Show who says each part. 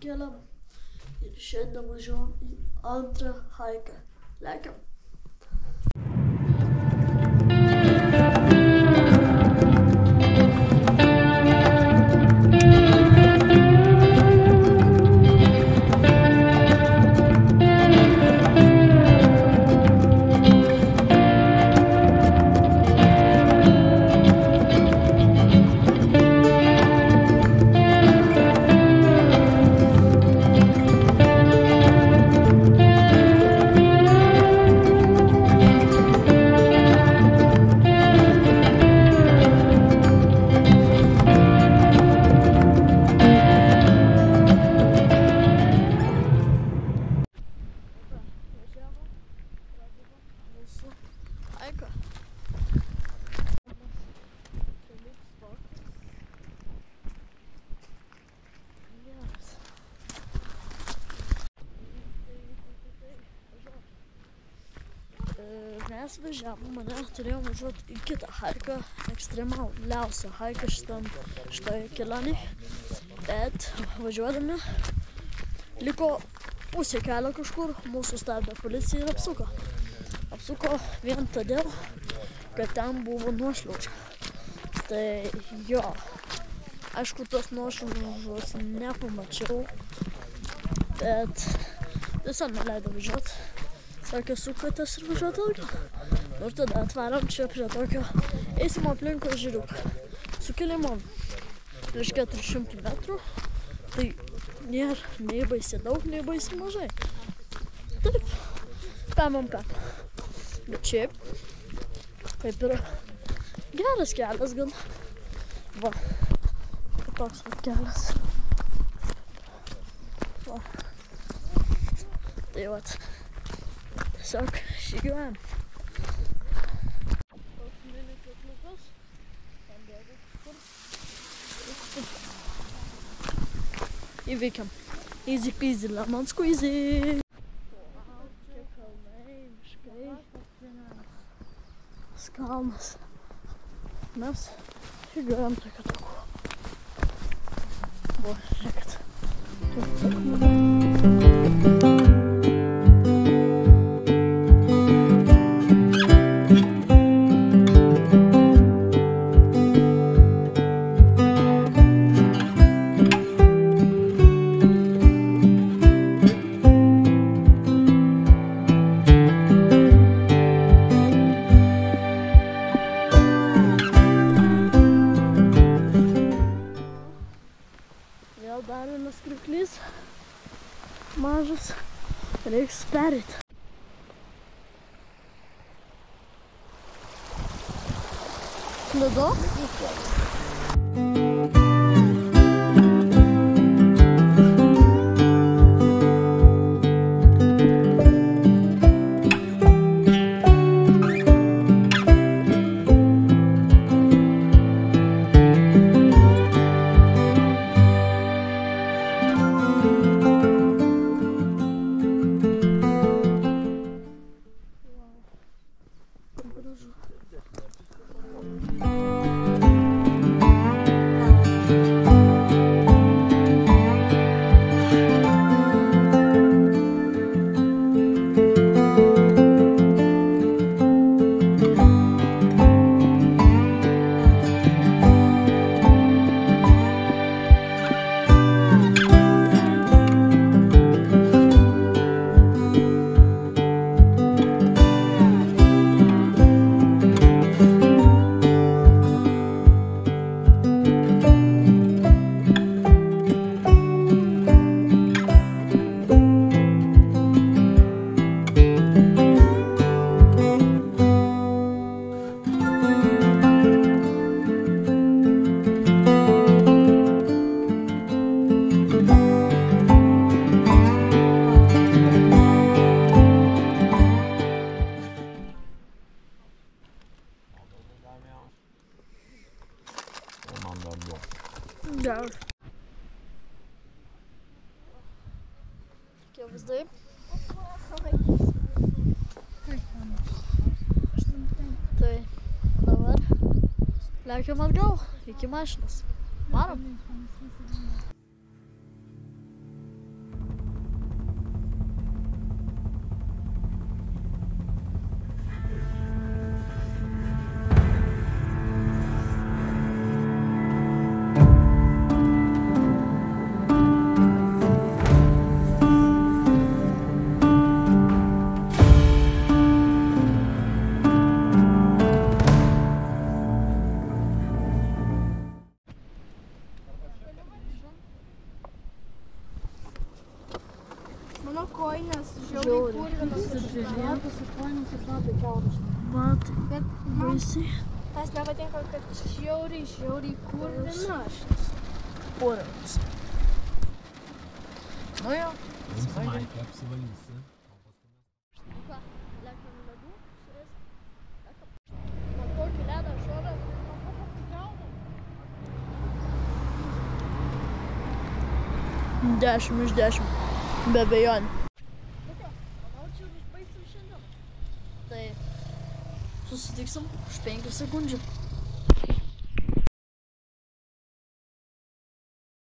Speaker 1: persikėlėm ir šiandien važiuojam į antrą haiką. Lekiam. Mes važiavom, turėjom važiuoti į kitą haiką, ekstremaliausią haiką šitoje kelionėje, bet važiuodami liko pusė kelio kažkur, mūsų stabdė policija ir apsuko. Apsuko vien todėl, kad ten buvo nuošliauža. Tai jo, aišku, tos nuošliaužos nepamačiau, bet tiesiog neleido važiuoti. Sakė, sukatės ir važiuoti atgal. Ir tada atvarom čia prie tokio eisimo aplinkos žiriuką. Su keliamom prieš 400 metrų. Tai nėra nei baisiai daug, nei baisiai mažai. Taip, pemam. Bet šiaip, taip yra geras kelias gan. Va, toks vat kelias. Va. Tai vat. Tiesiog žygiuojam. Toks mini kakliukas. Ten bėga kažkur. Įveikiam. Easy peasy, lemon squeezy. Čia kalnai, miškai. Kalnas. Mes žygiuojam tokio takų. Buvo, žiūrėkit. Dar vienas kriuklys, mažas, reiks perėti. Slidu? Geras. Tokie vaizdai. Tai dabar lekiam atgal iki mašinos. Varom.
Speaker 2: eurus.
Speaker 1: Man
Speaker 2: Bet man
Speaker 1: baisiai.
Speaker 2: tas nepatinka, kad žiauriai kurvinas.
Speaker 1: Purvas. Nu jo.
Speaker 3: Savaitę apsivalysi.
Speaker 2: Ką, lekiam ledų surasti? Man tokį ledą šorą, man paprastai gauna.
Speaker 1: 10 iš 10. Be abejonių.
Speaker 2: Manau, čia ir užbaigsim šiandien.
Speaker 1: Tai susitiksim už 5 sekundžių.